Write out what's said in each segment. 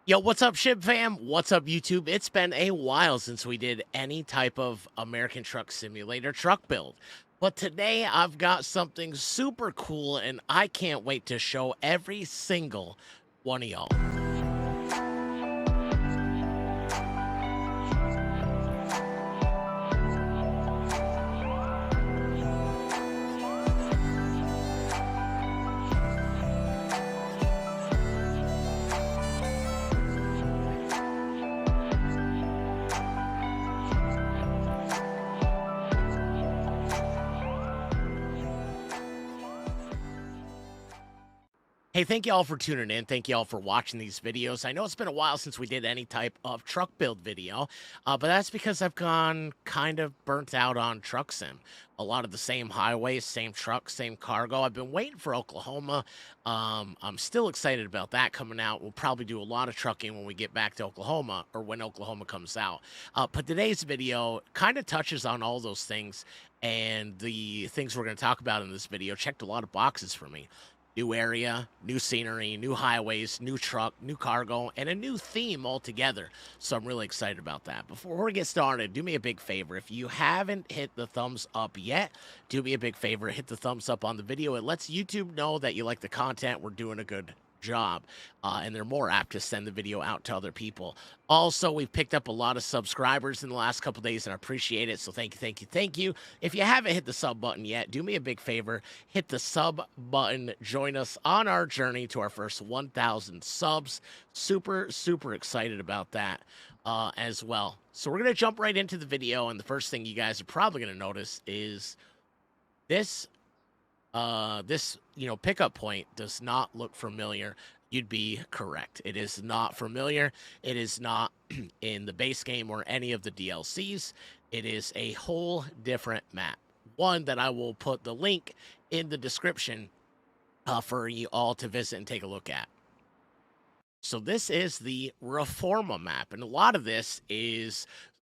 Yo, what's up, Shib fam? What's up, YouTube? It's been a while since we did any type of American Truck Simulator truck build. But today I've got something super cool and I can't wait to show every single one of y'all. Hey, thank you all for tuning in. Thank you all for watching these videos. I know it's been a while since we did any type of truck build video, but that's because I've gone kind of burnt out on truck sim. A lot of the same highways, same trucks, same cargo. I've been waiting for Oklahoma. I'm still excited about that coming out. We'll probably do a lot of trucking when we get back to Oklahoma or when Oklahoma comes out. But today's video kind of touches on all those things, and the things we're going to talk about in this video checked a lot of boxes for me. New area, new scenery, new highways, new truck, new cargo, and a new theme altogether. So I'm really excited about that. Before we get started, do me a big favor. If you haven't hit the thumbs up yet, do me a big favor. Hit the thumbs up on the video. It lets YouTube know that you like the content. We're doing a good job, and they're more apt to send the video out to other people. Also, we've picked up a lot of subscribers in the last couple days, and I appreciate it. So thank you, thank you, thank you. If you haven't hit the sub button yet, do me a big favor, hit the sub button. Join us on our journey to our first 1,000 subs. Super excited about that as well. So we're gonna jump right into the video, and the first thing you guys are probably gonna notice is this pickup point does not look familiar. You'd be correct. It is not familiar. It is not in the base game or any of the DLCs. It is a whole different map. One that I will put the link in the description for you all to visit and take a look at. So this is the Reforma map, and a lot of this is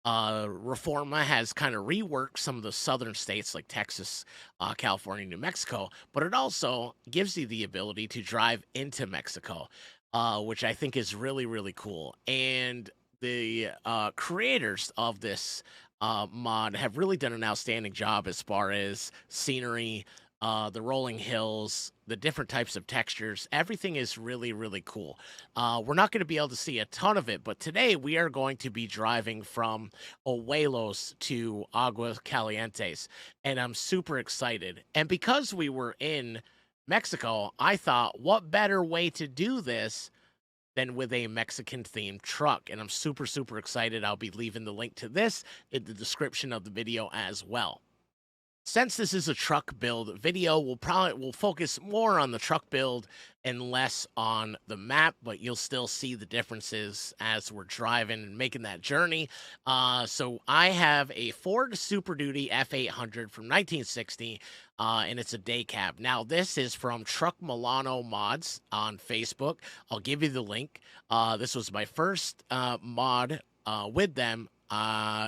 Reforma has kind of reworked some of the southern states like Texas, California, New Mexico, but it also gives you the ability to drive into Mexico, which I think is really cool. And the creators of this mod have really done an outstanding job as far as scenery, the rolling hills, the different types of textures. Everything is really cool. We're not going to be able to see a ton of it, but today we are going to be driving from Ojuelos to Aguas Calientes, and I'm super excited. And because we were in Mexico, I thought, what better way to do this than with a Mexican-themed truck? And I'm super excited. I'll be leaving the link to this in the description of the video as well. Since this is a truck build video, we'll focus more on the truck build and less on the map, but you'll still see the differences as we're driving and making that journey. So I have a Ford Super Duty F800 from 1960, and it's a day cab. Now, this is from Truck Milano Mods on Facebook. I'll give you the link. This was my first mod with them.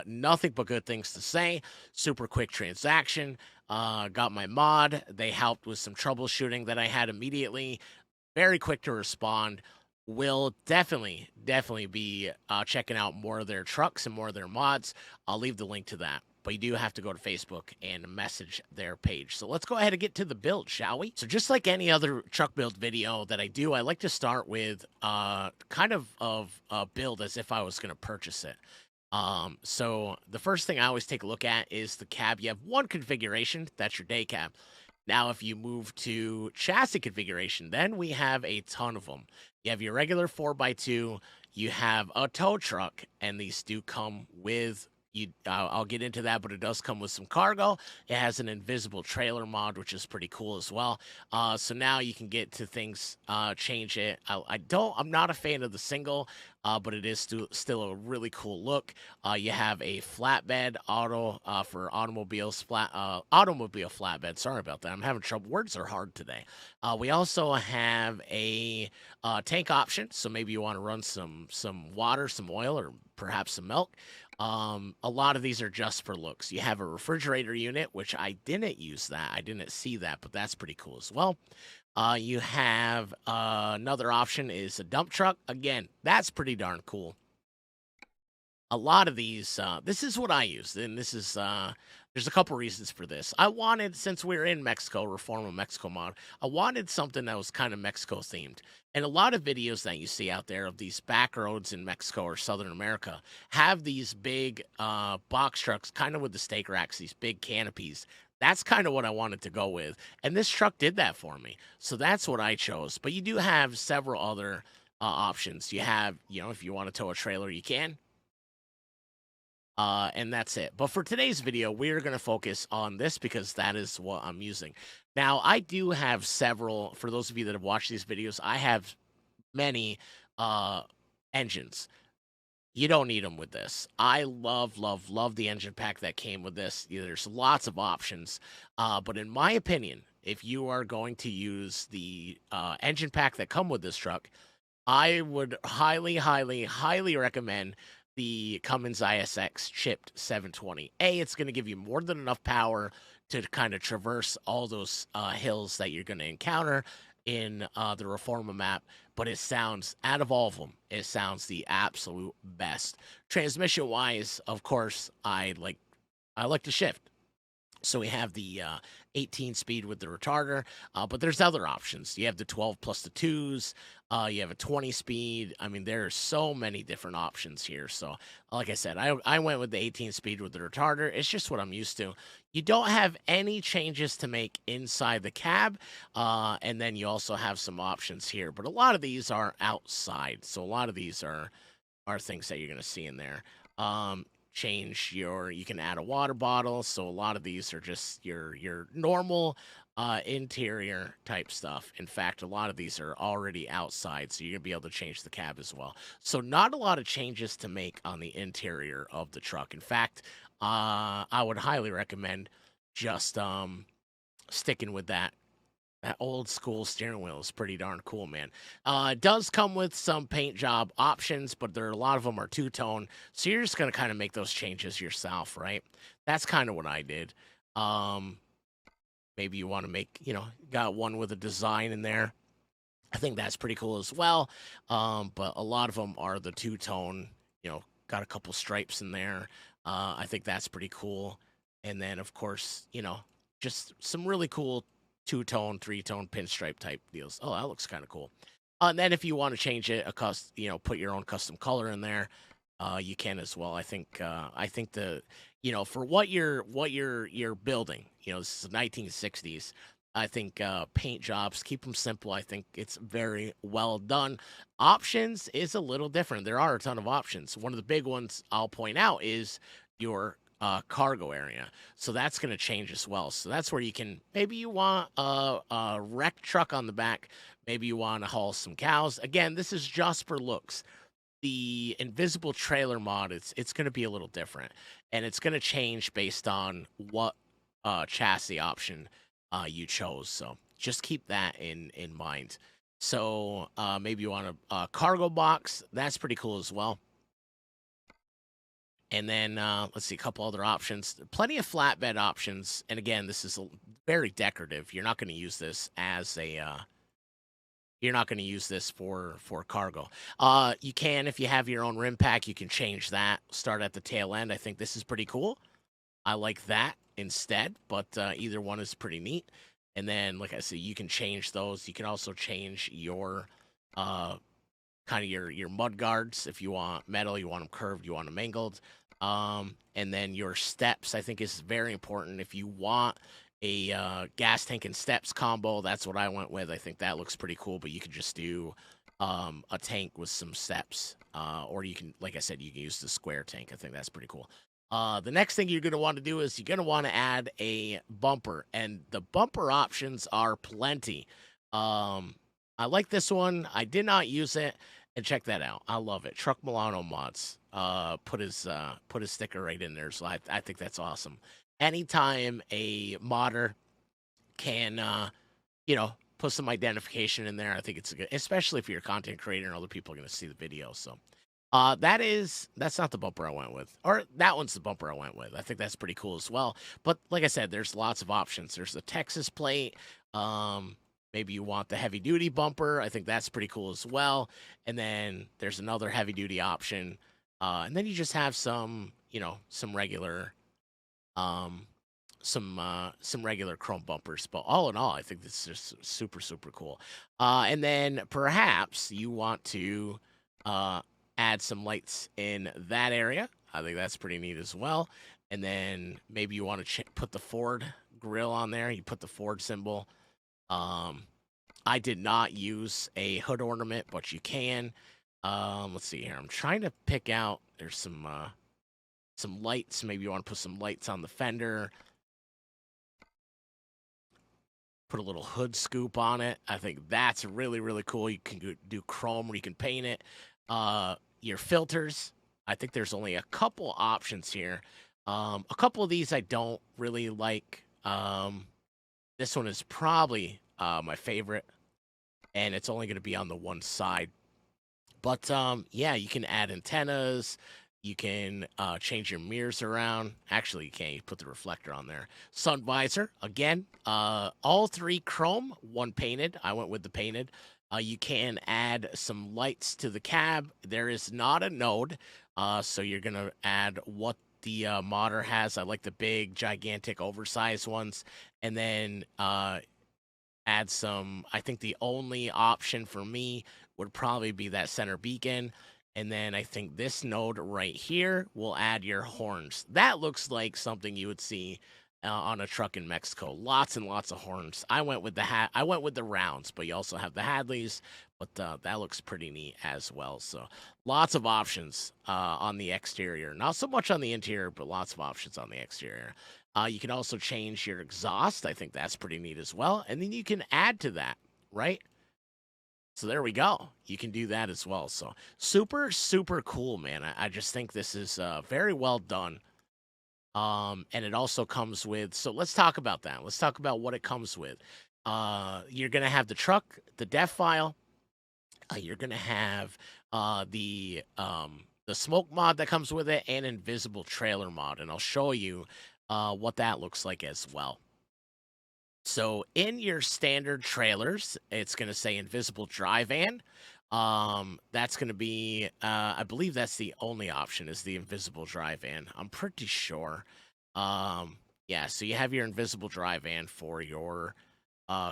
Nothing but good things to say. Super quick transaction. Got my mod. They helped with some troubleshooting that I had immediately. Very quick to respond. Will definitely be checking out more of their trucks and more of their mods. I'll leave the link to that. But you do have to go to Facebook and message their page. So let's go ahead and get to the build, shall we? So just like any other truck build video that I do, I like to start with kind of a build as if I was going to purchase it. So the first thing I always take a look at is the cab. You have one configuration, that's your day cab. Now, if you move to chassis configuration, then we have a ton of them. You have your regular 4x2, you have a tow truck, and these do come with I'll get into that, but it does come with some cargo. It has an invisible trailer mod, which is pretty cool as well. So now you can get to things, change it. I'm not a fan of the single, but it is still a really cool look. You have a flatbed for automobiles, automobile flatbed. Sorry about that. I'm having trouble. Words are hard today. We also have a tank option. So maybe you want to run some water, some oil, or perhaps some milk. A lot of these are just for looks. You have a refrigerator unit, which I didn't use that. I didn't see that, but that's pretty cool as well. You have another option is a dump truck. Again, that's pretty darn cool. A lot of these, this is what I use, and this is, there's a couple reasons for this. I wanted, since we're in Mexico, Reforma Mexico mod, I wanted something that was kind of Mexico themed. And a lot of videos that you see out there of these back roads in Mexico or Southern America have these big box trucks, kind of with the stake racks, these big canopies. That's kind of what I wanted to go with. And this truck did that for me. So that's what I chose. But you do have several other options. You have, if you want to tow a trailer, you can. And that's it. But for today's video, we're going to focus on this because that is what I'm using. Now, I do have several, for those of you that have watched these videos, I have many engines. You don't need them with this. I love, love, love the engine pack that came with this. There's lots of options. But in my opinion, if you are going to use the engine pack that come with this truck, I would highly, highly, highly recommend the Cummins ISX chipped 720. It's going to give you more than enough power to kind of traverse all those hills that you're going to encounter in the Reforma map, but it sounds, out of all of them, it sounds the absolute best. Transmission-wise, of course, I like to shift. So we have the 18 speed with the retarder, but there's other options. You have the 12 plus the 2s. You have a 20 speed. I mean, there are so many different options here. So, like I said, I went with the 18 speed with the retarder. It's just what I'm used to. You don't have any changes to make inside the cab, and then you also have some options here. But a lot of these are outside, so a lot of these are things that you're going to see in there. You can add a water bottle, so a lot of these are just your normal interior type stuff. In fact, a lot of these are already outside, so you're gonna be able to change the cab as well. So not a lot of changes to make on the interior of the truck. In fact, I would highly recommend just sticking with that old school steering wheel. Is pretty darn cool, man. It does come with some paint job options, but there are a lot of them are two-tone, so you're just gonna kind of make those changes yourself, right? That's kind of what I did. Maybe you want to make, got one with a design in there. I think that's pretty cool as well. But a lot of them are the two-tone, got a couple stripes in there. I think that's pretty cool. And then, of course, just some really cool two-tone, three-tone pinstripe type deals. Oh, that looks kind of cool. And then if you want to change it, put your own custom color in there, you can as well. I think for what you're building, this is the 1960s. I think paint jobs, keep them simple. I think it's very well done. Options is a little different. There are a ton of options. One of the big ones I'll point out is your cargo area. So that's going to change as well. So that's where maybe you want a wreck truck on the back. Maybe you want to haul some cows. Again, this is just for looks. The invisible trailer mod, it's going to be a little different, and it's going to change based on what chassis option you chose. So just keep that in mind. So maybe you want a cargo box. That's pretty cool as well. And then let's see, a couple other options. Plenty of flatbed options. And again, this is very decorative. You're not going to use this as a you're not going to use this for cargo. You can, if you have your own rim pack, you can change that. Start at the tail end. I think this is pretty cool. I like that instead, but either one is pretty neat. And then, like I said, you can change those. You can also change your kind of your mud guards. If you want metal, you want them curved, you want them angled. And then your steps, I think, is very important. If you want a gas tank and steps combo, that's what I went with. I think that looks pretty cool, but you could just do a tank with some steps. Or you can, like I said, you can use the square tank. I think that's pretty cool. The next thing you're going to want to do is you're going to want to add a bumper, and the bumper options are plenty. I like this one. I did not use it, and check that out. I love it. Truck Milano Mods put his sticker right in there, so I think that's awesome. Anytime a modder can put some identification in there, I think it's a good, especially if you're a content creator and other people are going to see the video. So that's not the bumper I went with, or that one's the bumper I went with. I think that's pretty cool as well. But like I said, there's lots of options. There's the Texas plate. Maybe you want the heavy duty bumper. I think that's pretty cool as well. And then there's another heavy duty option. And then you just have some, some regular, um, some regular chrome bumpers. But all in all, I think this is just super, super cool. And then perhaps you want to uh, add some lights in that area. I think that's pretty neat as well. And then maybe you want to put the Ford grill on there. You put the Ford symbol. Um, I did not use a hood ornament, but you can. Let's see here. I'm trying to pick out. There's some lights. Maybe you want to put some lights on the fender. Put a little hood scoop on it. I think that's really, really cool. You can do chrome where you can paint it. Your filters. I think there's only a couple options here. A couple of these I don't really like. This one is probably my favorite, and it's only going to be on the one side. But yeah, you can add antennas. You can change your mirrors around. Actually, you can't. You put the reflector on there. Sun visor, again, all three chrome, one painted. I went with the painted. You can add some lights to the cab. There is not a node, so you're going to add what the modder has. I like the big, gigantic, oversized ones. And then add some, I think the only option for me would probably be that center beacon. And then I think this node right here will add your horns. That looks like something you would see on a truck in Mexico. Lots and lots of horns. I went with the rounds, but you also have the Hadleys. But that looks pretty neat as well. So lots of options on the exterior. Not so much on the interior, but lots of options on the exterior. You can also change your exhaust. I think that's pretty neat as well. And then you can add to that, right? So there we go. You can do that as well. So super, super cool, man. I just think this is very well done. And it also comes with, so let's talk about that. Let's talk about what it comes with. You're going to have the truck, the def file. You're going to have the smoke mod that comes with it and invisible trailer mod. And I'll show you what that looks like as well. So in your standard trailers, it's going to say invisible dry van. That's going to be, I believe that's the only option is the invisible dry van. I'm pretty sure. Yeah, so you have your invisible dry van for your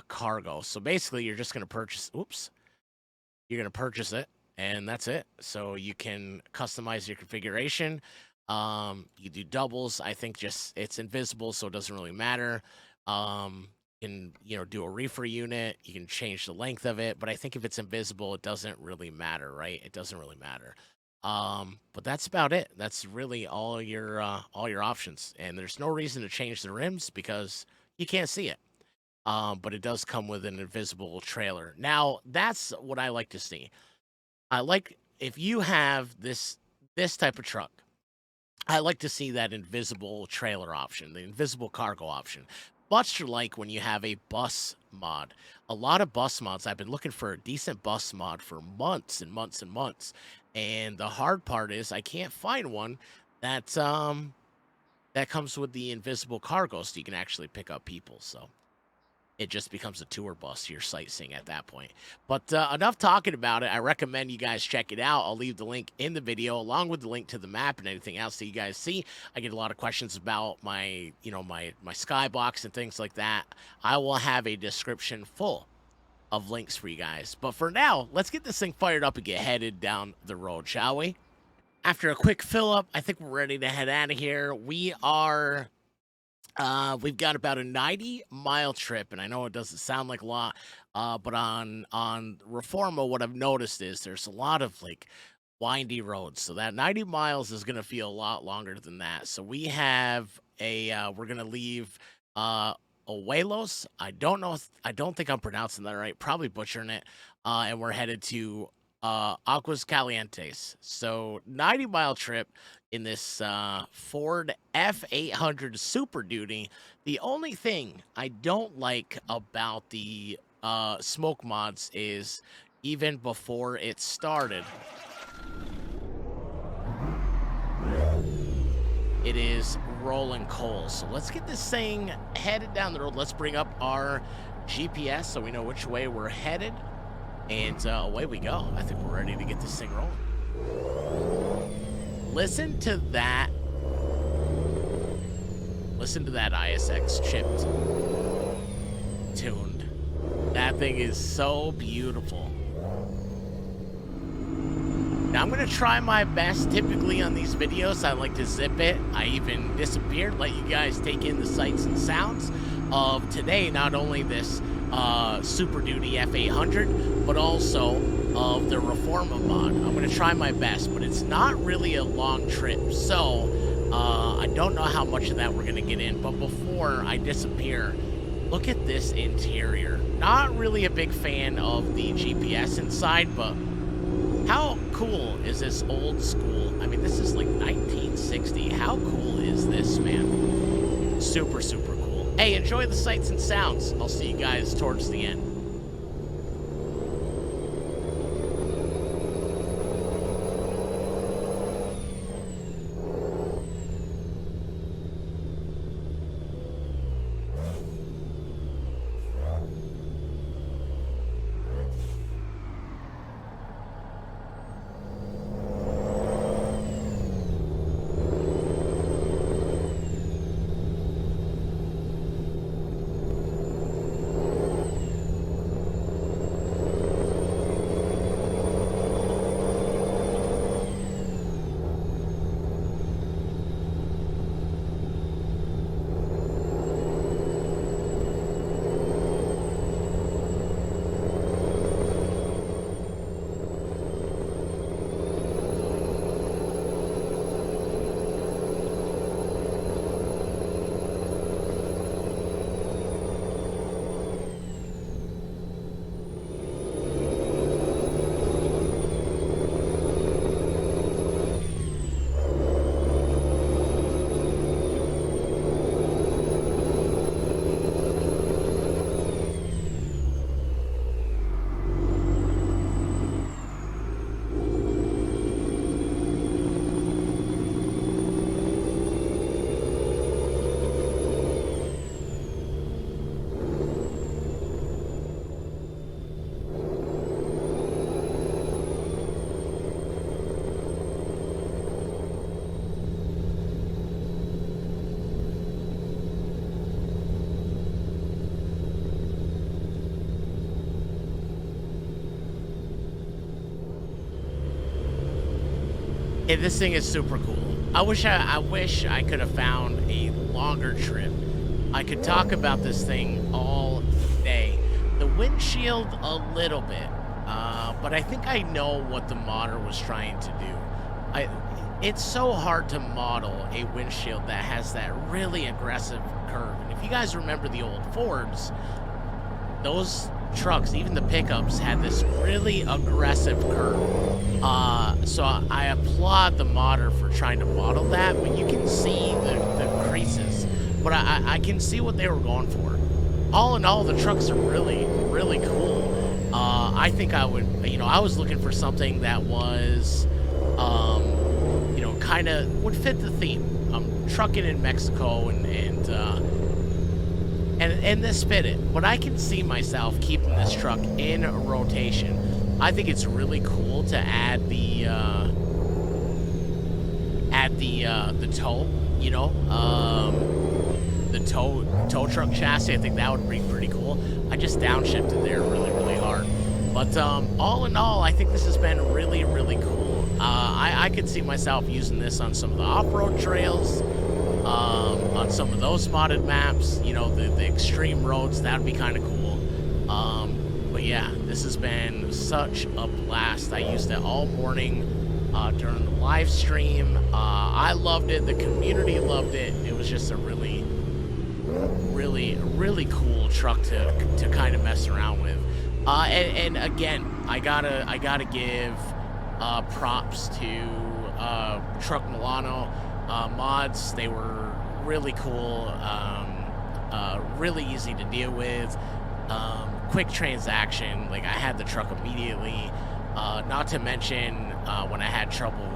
cargo. So basically you're just going to purchase, you're going to purchase it and that's it. So you can customize your configuration. You do doubles. I think just it's invisible, so it doesn't really matter. You can, do a reefer unit. You can change the length of it, but I think if it's invisible, it doesn't really matter, right? It doesn't really matter. But that's about it. That's really all your options, and there's no reason to change the rims because you can't see it. But it does come with an invisible trailer. Now, that's what I like to see. I like if you have this type of truck. I like to see that invisible trailer option, the invisible cargo option. Much like when you have a bus mod. A lot of bus mods, I've been looking for a decent bus mod for months and months and months. And the hard part is I can't find one that comes with the invisible cargo so you can actually pick up people. So it just becomes a tour bus. You're sightseeing at that point. But enough talking about it. I recommend you guys check it out. I'll leave the link in the video along with the link to the map and anything else that you guys see. I get a lot of questions about my skybox and things like that. I will have a description full of links for you guys. But for now, let's get this thing fired up and get headed down the road, shall we? After a quick fill up, I think we're ready to head out of here. We've got about a 90-mile trip, and I know it doesn't sound like a lot, but on Reforma, what I've noticed is there's a lot of windy roads, so that 90 miles is going to feel a lot longer than that. So we have we're going to leave Ovelos. I don't think I'm pronouncing that right, probably butchering it, and we're headed to Aguas Calientes. So 90-mile trip in this Ford F800 Super Duty. The only thing I don't like about the smoke mods is even before it started, it is rolling coals. So let's get this thing headed down the road. Let's bring up our GPS so we know which way we're headed. And away we go. I think we're ready to get this thing rolling. Listen to that. Listen to that ISX chipped tuned. That thing is so beautiful. Now I'm going to try my best. Typically on these videos, I like to zip it. I even disappeared, let you guys take in the sights and sounds of today. Not only this Super Duty F800, but also of the Reforma mod. I'm going to try my best, but it's not really a long trip. So I don't know how much of that we're going to get in. But before I disappear, look at this interior. Not really a big fan of the GPS inside, but how cool is this old school? I mean, this is like 1960. How cool is this, man? Super, super cool. Hey, enjoy the sights and sounds. I'll see you guys towards the end. Hey, this thing is super cool. I wish I could have found a longer trip. I could talk about this thing all day. The windshield a little bit, but I think I know what the modder was trying to do. It's so hard to model a windshield that has that really aggressive curve. And if you guys remember the old Fords, those trucks, even the pickups, had this really aggressive curve. So I applaud the modder for trying to model that, but you can see the creases. But I can see what they were going for. All in all, the trucks are really, really cool. I think I would, I was looking for something that was, kind of would fit the theme. I'm trucking in Mexico and this fit it. But I can see myself keeping this truck in rotation. I think it's really cool to add the tow, the tow truck chassis. I think that would be pretty cool. I just downshifted there really, really hard. But all in all, I think this has been really, really cool. I could see myself using this on some of the off-road trails, on some of those modded maps, the extreme roads. That would be kind of cool. But yeah, this has been such a blast. I used it all morning during the live stream. I loved it. The community loved it. It was just a really, really, really cool truck to kind of mess around with. And again, I gotta give props to Truck Milano mods. They were really cool, really easy to deal with, quick transaction. Like, I had the truck immediately. Not to mention when I had trouble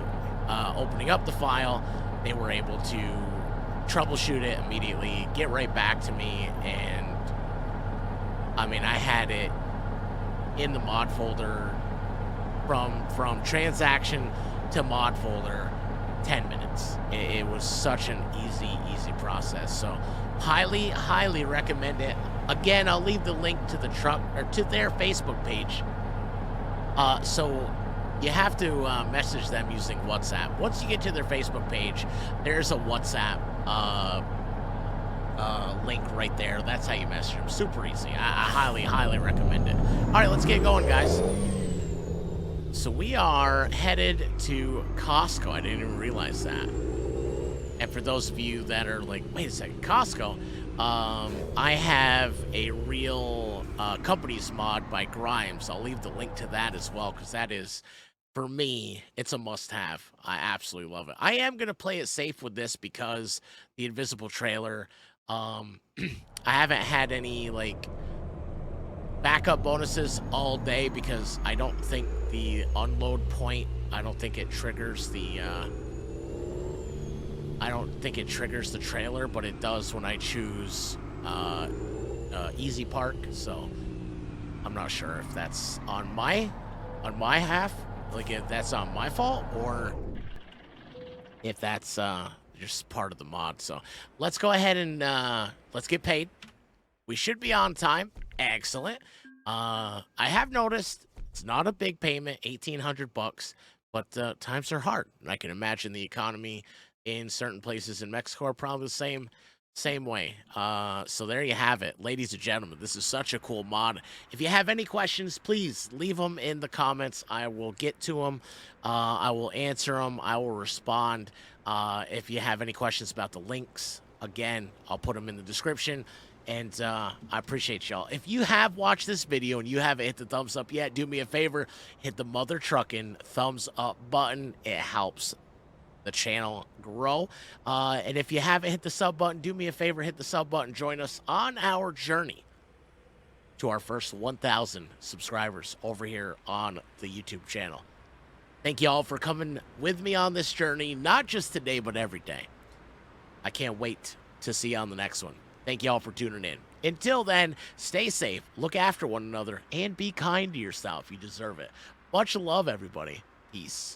opening up the file, they were able to troubleshoot it immediately, get right back to me, and I mean, I had it in the mod folder from transaction to mod folder, 10 minutes. It was such an easy process. So highly recommend it. Again, I'll leave the link to the truck or to their Facebook page. So you have to message them using WhatsApp. Once you get to their Facebook page, there's a WhatsApp link right there. That's how you message them. Super easy. I highly recommend it. All right, let's get going, guys. So we are headed to Costco. I didn't even realize that. And for those of you that are like, wait a second, Costco, I have a real companies mod by Grimes. I'll leave the link to that as well, because that is, for me, it's a must-have. I absolutely love it. I am going to play it safe with this because the invisible trailer, I haven't had any, like, backup bonuses all day because I don't think the unload point, I don't think it triggers the, trailer, but it does when I choose Easy Park, so I'm not sure if that's on my half, like if that's on my fault, or if that's just part of the mod. So let's go ahead and let's get paid. We should be on time. Excellent. I have noticed it's not a big payment, 1,800 bucks, but times are hard. And I can imagine the economy in certain places in Mexico are probably the same way. So there you have it, ladies and gentlemen. This is such a cool mod. If you have any questions, please leave them in the comments. I will get to them. I will answer them. I will respond. If you have any questions about the links, again, I'll put them in the description. And I appreciate y'all. If you have watched this video and you haven't hit the thumbs up yet, do me a favor, hit the mother truckin' thumbs up button. It helps the channel grow. And if you haven't hit the sub button, do me a favor, hit the sub button. Join us on our journey to our first 1,000 subscribers over here on the YouTube channel. Thank you all for coming with me on this journey, not just today, but every day. I can't wait to see you on the next one. Thank you all for tuning in. Until then, stay safe, look after one another, and be kind to yourself. You deserve it. Much love, everybody. Peace.